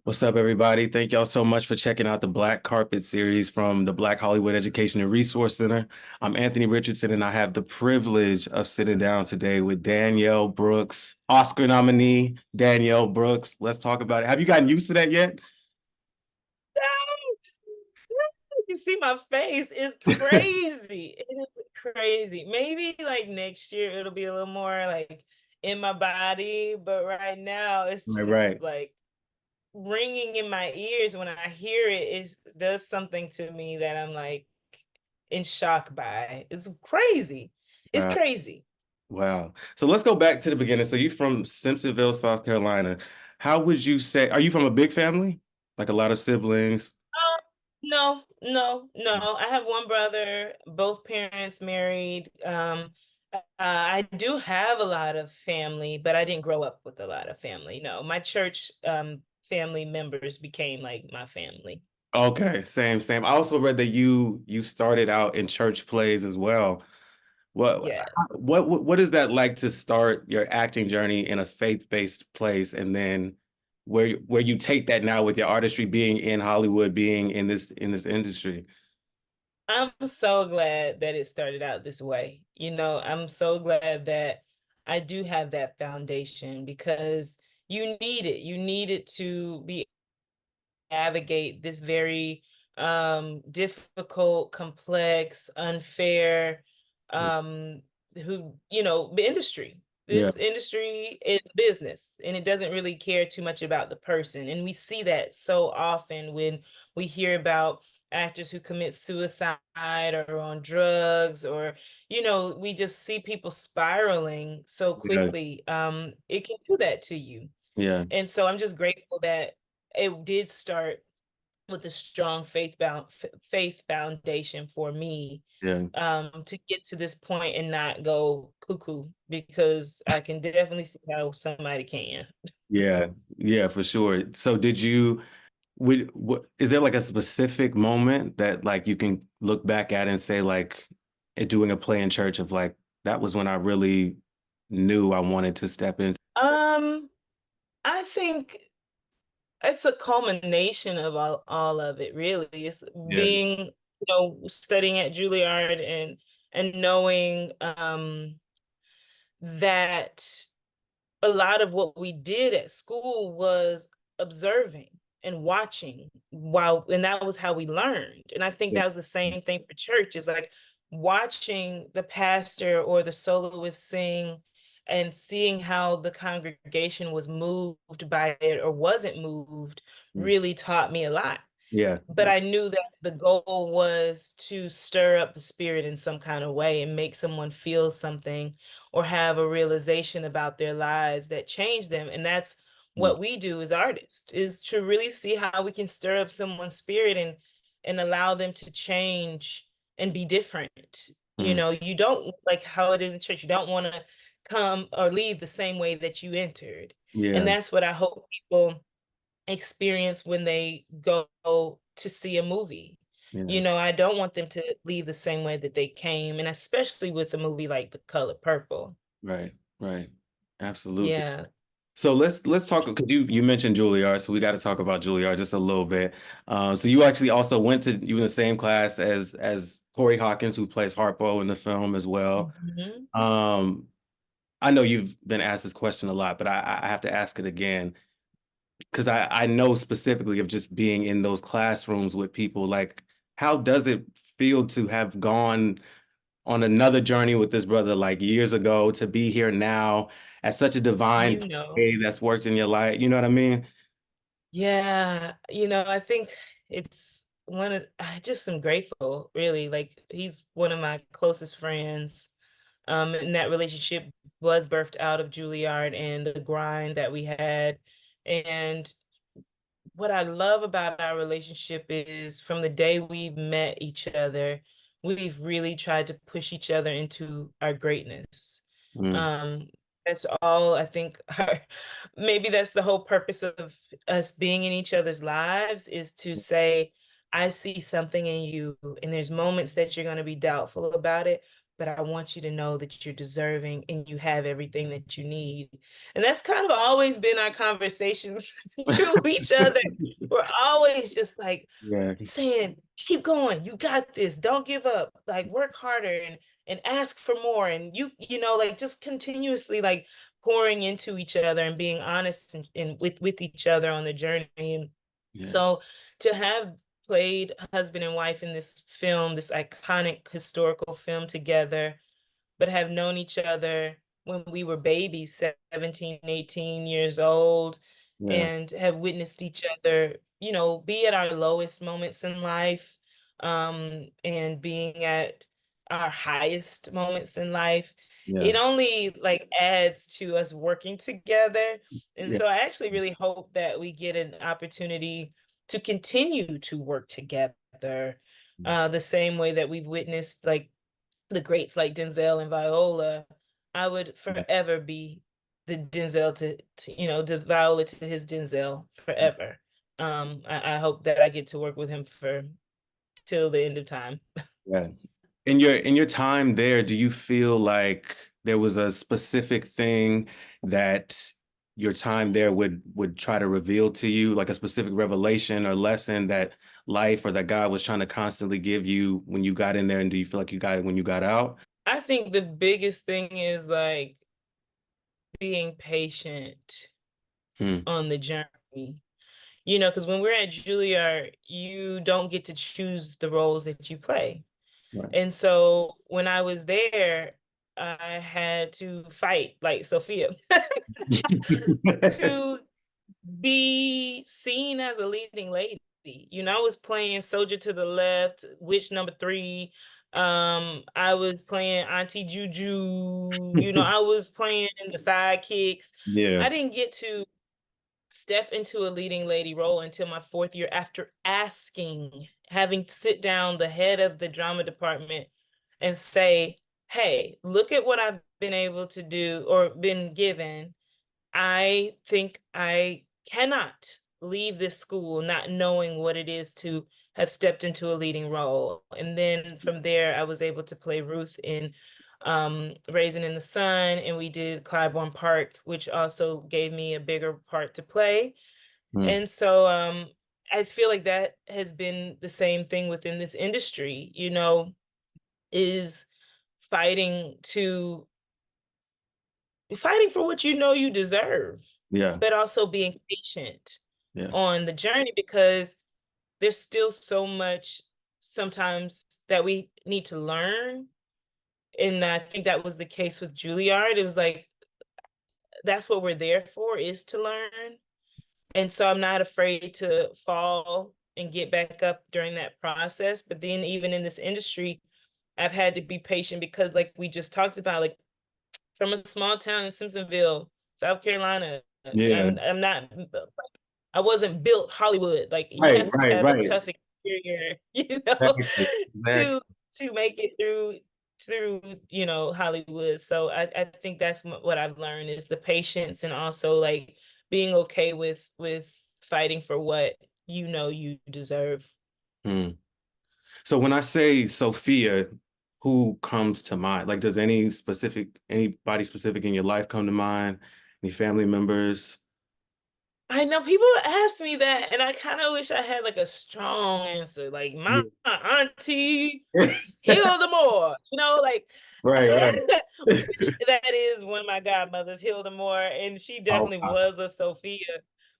What's up, everybody? Thank y'all so much for checking out the Black Carpet series from the Black Hollywood Education and Resource Center. I'm Anthony Richardson, and I have the privilege of sitting down today with Danielle Brooks, Oscar nominee Danielle Brooks. Let's talk about it. Have you gotten used to that yet? You see my face. It's crazy. It is crazy. Maybe like next year it'll be a little more like in my body, but right now it's Right, just right. like ringing in my ears when I hear it. It does something to me that I'm like in shock by. It's crazy. It's Wow. crazy. Wow. So let's go back to the beginning. So you're from Simpsonville, South Carolina. How would you say, are you from a big family? Like a lot of siblings? No, no, no. I have one brother, both parents married. I do have a lot of family, but I didn't grow up with a lot of family. No, my church family members became like my family. Okay, same, same. I also read that you started out in church plays as well. What Yes. what is that like to start your acting journey in a faith-based place and then where you take that now with your artistry being in Hollywood, being in this industry? I'm so glad that it started out this way. I'm so glad that I do have that foundation because you need it. You need it to be navigate this very difficult, complex, unfair um industry. Yeah, This industry is business and it doesn't really care too much about the person. And we see that so often when we hear about actors who commit suicide or on drugs or we just see people spiraling so yeah, quickly. It can do that to you. yeah, And so I'm just grateful that it did start with a strong faith foundation for me yeah, to get to this point and not go cuckoo because I can definitely see how somebody can. yeah, yeah, for sure. So did you would what is there like a specific moment that like you can look back at and say like doing a play in church of like that was when I really knew I wanted to step in? Um, I think it's a culmination of all of it, really. It's Yeah, being, studying at Juilliard and knowing that a lot of what we did at school was observing and watching and that was how we learned. And I think yeah, that was the same thing for church is like watching the pastor or the soloist sing and seeing how the congregation was moved by it or wasn't moved really taught me a lot. yeah, But I knew that the goal was to stir up the spirit in some kind of way and make someone feel something or have a realization about their lives that change them. And that's yeah. what we do as artists, is to really see how we can stir up someone's spirit and allow them to change and be different. Mm. You don't like how it is in church. You don't want to come or leave the same way that you entered. And Yeah, that's what I hope people experience when they go to see a movie. yeah, I don't want them to leave the same way that they came, and especially with a movie like The Color Purple. right, right. Absolutely. Yeah. So let's talk because you mentioned Juilliard, so we got to talk about Juilliard just a little bit. So you actually also went to you in the same class as Corey Hawkins, who plays Harpo in the film as well. Mhm. Um, I know you've been asked this question a lot, but I have to ask it again because I know specifically of just being in those classrooms with people. Like, how does it feel to have gone on another journey with this brother like years ago to be here now at such a divine You know. play that's worked in your life? You know what I mean? Yeah, I think it's I just am grateful, really. Like he's one of my closest friends. And that relationship was birthed out of Juilliard and the grind that we had. And what I love about our relationship is from the day we've met each other, we've really tried to push each other into our greatness. Mm, Um, that's all I think maybe that's the whole purpose of us being in each other's lives is to say, I see something in you, and there's moments that you're going to be doubtful about it, but I want you to know that you're deserving and you have everything that you need. And that's kind of always been our conversations to each other. We're always just like Yeah, saying, keep going, you got this, don't give up, like work harder and ask for more. And you know, like just continuously like pouring into each other and being honest and with each other on the journey. And yeah, so to have played husband and wife in this film, this iconic historical film together, but have known each other when we were babies, 17, 18 years old, yeah, and have witnessed each other, you know, be at our lowest moments in life, and being at our highest moments in life. yeah, It only like adds to us working together. And yeah, so I actually really hope that we get an opportunity to continue to work together, the same way that we've witnessed like the greats like Denzel and Viola. I would yeah. forever be the Denzel to you know, the Viola to his Denzel forever. I hope that I get to work with him for till the end of time. Yeah. In your time there, do you feel like there was a specific thing that your time there would try to reveal to you, like a specific revelation or lesson that life or that God was trying to constantly give you when you got in there, and do you feel like you got it when you got out? I think the biggest thing is like being patient Hmm. on the journey. You know, because when we're at Juilliard, you don't get to choose the roles that you play. Right. And so when I was there, I had to fight like Sophia to be seen as a leading lady. You know, I was playing Soldier to the Left, Witch number three. I was playing Auntie Juju. You know, I was playing the sidekicks. Yeah. I didn't get to step into a leading lady role until my fourth year after asking, having to sit down the head of the drama department and say, hey, look at what I've been able to do or been given. I think I cannot leave this school not knowing what it is to have stepped into a leading role. And then from there, I was able to play Ruth in Raisin in the Sun, and we did Clybourne Park, which also gave me a bigger part to play. Hmm. And so I feel like that has been the same thing within this industry, you know, is fighting to fighting for what you know you deserve, Yeah. but also being patient Yeah. on the journey because there's still so much sometimes that we need to learn. And I think that was the case with Juilliard. It was like, that's what we're there for, is to learn. And so I'm not afraid to fall and get back up during that process. But then even in this industry, I've had to be patient because like we just talked about, like from a small town in Simpsonville, South Carolina. Yeah. I'm not, I wasn't built Hollywood. Like you Right, have to right, have a right. tough exterior, you know, Exactly. to Exactly. make it through, you know, Hollywood. So I think that's what I've learned is the patience and also like being okay with fighting for what you know you deserve. Hmm. So when I say Sophia, who comes to mind? Like, does anybody specific in your life come to mind? Any family members? I know people ask me that, and I kind of wish I had like a strong answer, like my Yeah. auntie Hilda Moore, you know, like Right, right. which that is one of my godmothers, Hilda Moore, and she Oh, definitely was a Sophia.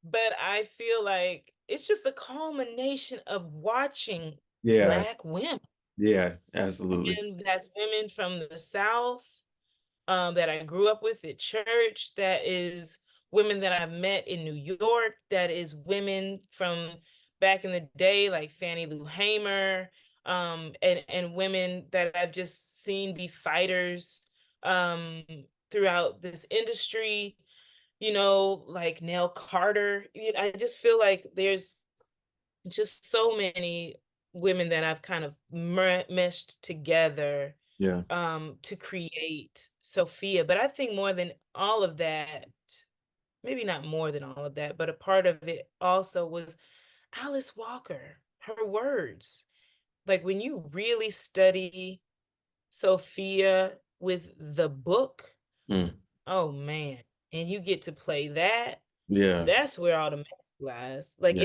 But I feel like it's just a culmination of watching yeah, Black women, yeah, absolutely. and that's women from the South, that I grew up with at church, that is women that I've met in New York, that is women from back in the day, like Fannie Lou Hamer, and women that I've just seen be fighters um, throughout this industry, you know, like Nell Carter. I just feel like there's just so many women that I've kind of meshed together Yeah, to create Sophia. But I think more than all of that, maybe not more than all of that, but a part of it also was Alice Walker, her words. Like when you really study Sophia with the book, Mm, oh man, and you get to play that, yeah, that's where all the magic lies. Like, yeah,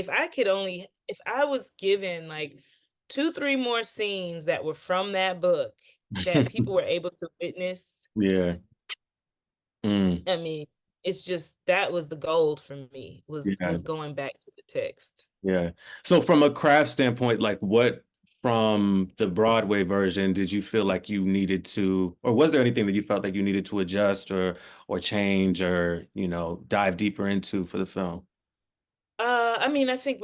if I was given, like, 2, 3 more scenes that were from that book that people were able to witness, yeah, mm, I mean, it's just that was the gold for me, yeah, was going back to the text. yeah. So from a craft standpoint, like what from the Broadway version did you feel like you needed to, or was there anything that you felt like you needed to adjust or change or, dive deeper into for the film? I mean, I think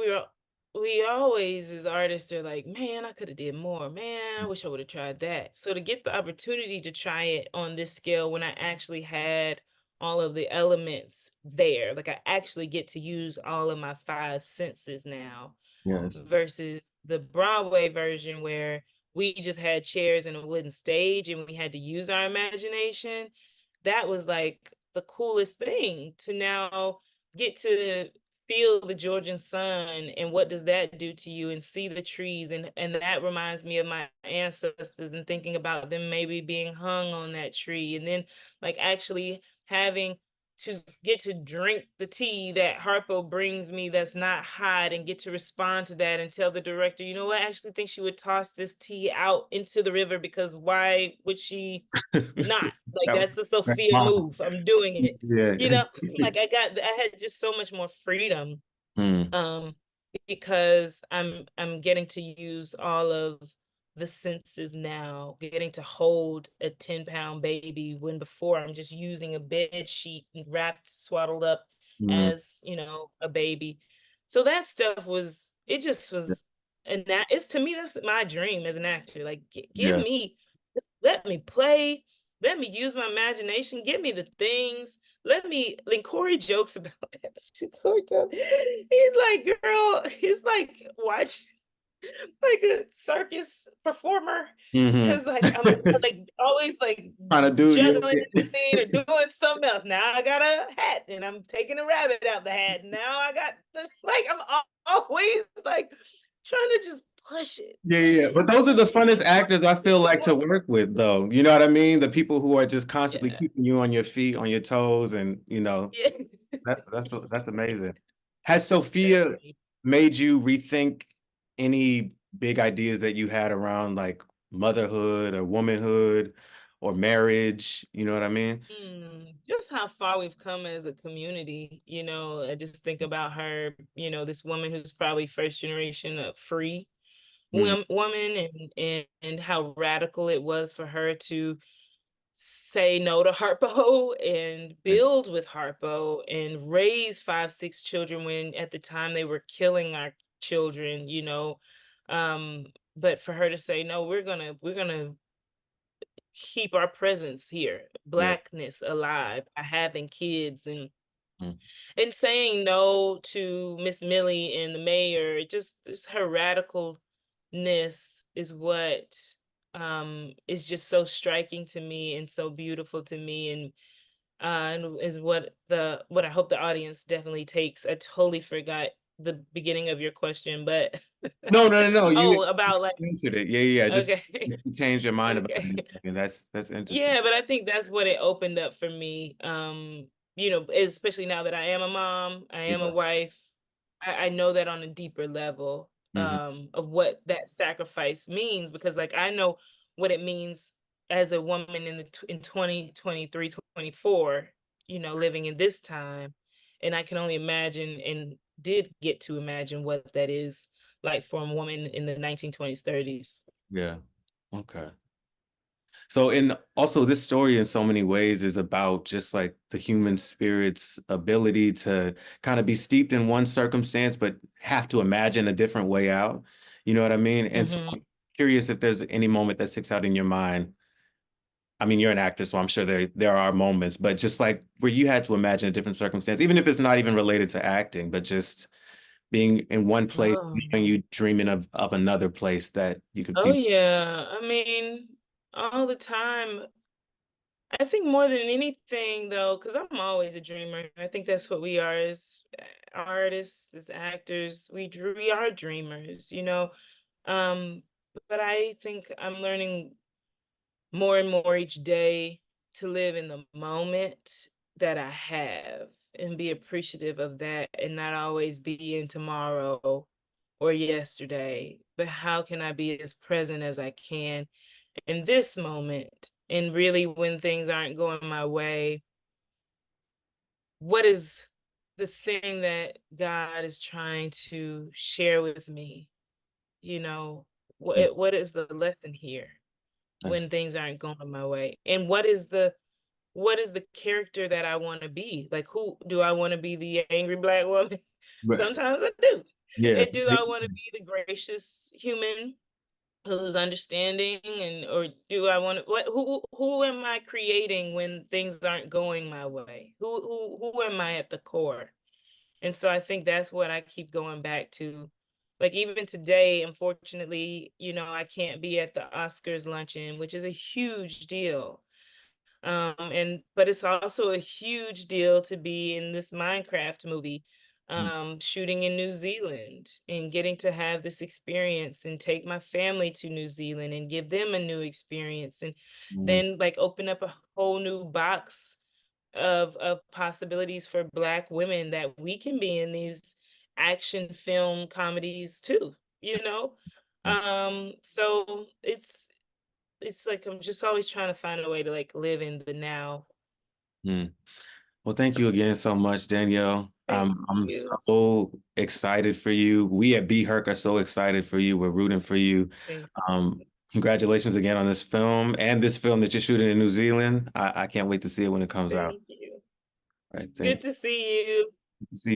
we always as artists are like, man, I could have did more. Man, I wish I would have tried that. So to get the opportunity to try it on this scale when I actually had all of the elements there, like I actually get to use all of my five senses now Yes. versus the Broadway version where we just had chairs and a wooden stage and we had to use our imagination. That was like the coolest thing to now get to feel the Georgian sun and what does that do to you and see the trees and that reminds me of my ancestors and thinking about them maybe being hung on that tree and then like actually having to get to drink the tea that Harpo brings me that's not hot and get to respond to that and tell the director, you know what, I actually think she would toss this tea out into the river because why would she not? Like That was that's a that's Sophia mom. move. I'm doing it. Yeah. You know, like I had just so much more freedom Mm, um because I'm getting to use all of the senses now, getting to hold a 10-pound baby when before I'm just using a bed sheet and wrapped swaddled up mm, as a baby. So that stuff was it just was and that it's to me that's my dream as an actor, like give yeah. me just let me play, let me use my imagination, give me the things, let me then Corey jokes about that. Corey he's like, girl, he's like, watch like a circus performer. Hmm. Cause like I'm like always like Trying to do, juggling in yeah. the scene or doing something else. Now I got a hat and I'm taking a rabbit out the hat. Now I got like always like trying to just Yeah, yeah, yeah. push it, But those are the push it. funnest actors I feel like to work with, though. You know what I mean? The people who are just constantly Yeah. keeping you on your feet, on your toes, and Yeah. that's amazing. Has That's Sophia me. made you rethink any big ideas that you had around like motherhood or womanhood or marriage? You know what I mean? Just how far we've come as a community, I just think about her, this woman who's probably first generation free Mm, woman and how radical it was for her to say no to Harpo and yeah, build with Harpo and raise 5, 6 children when at the time they were killing our children, um, but for her to say, no, we're gonna keep our presence here, yeah, blackness alive by having kids mm, and saying no to Miss Millie and the mayor. Just her radicalness is what is just so striking to me and so beautiful to me and is what I hope the audience definitely takes. I totally forgot the beginning of your question, but no, no, no, no. You oh, about like answered it. Yeah, yeah. Just okay. you changed your mind about Okay. anything. That's interesting. Yeah, but I think that's what it opened up for me. Especially now that I am a mom, I am a Yeah. wife. I know that on a deeper level Hmm. of what that sacrifice means because like I know what it means as a woman in 2023, 24, living in this time. And I can only imagine and did get to imagine what that is like for a woman in the 1920s, 30s. Yeah. Okay. So, in also this story in so many ways is about just like the human spirit's ability to kind of be steeped in one circumstance, but have to imagine a different way out. You know what I mean? And so Hmm. I'm curious if there's any moment that sticks out in your mind. I mean, you're an actor, so I'm sure there are moments, but just like where you had to imagine a different circumstance, even if it's not even related to acting, but just being in one place Oh. and you dreaming of another place that you could Oh be. yeah. I mean, all the time. I think more than anything though, because I'm always a dreamer. I think that's what we are as artists, as actors. We are dreamers. Um, but I think I'm learning more and more each day to live in the moment that I have and be appreciative of that and not always be in tomorrow or yesterday, but how can I be as present as I can in this moment? And really, when things aren't going my way, what is the thing that God is trying to share with me? You know, Mm, what is the lesson here I when see. things aren't going my way? And what is the character that I want to be? Like, who do I want to be? The angry black woman? Right. Sometimes I do. Yeah. And do I want to be the gracious human who's understanding? And or do I want to what who am I creating when things aren't going my way? Who am I at the core? And so I think that's what I keep going back to. Like even today, unfortunately, I can't be at the Oscars luncheon, which is a huge deal. And but it's also a huge deal to be in this Minecraft movie, Mm, shooting in New Zealand and getting to have this experience and take my family to New Zealand and give them a new experience and mm, then like open up a whole new box of possibilities for Black women that we can be in these action film comedies too, you know? So it's like I'm just always trying to find a way to like live in the now. mm. Well, thank you again so much, Danielle. Thank I'm you. so excited for you. We at BHERC are so excited for you. We're rooting for you. Thank Um, Congratulations again on this film and this film that you're shooting in New Zealand. I can't wait to see it when it comes out. thank you. All right, Good thank to see you. you.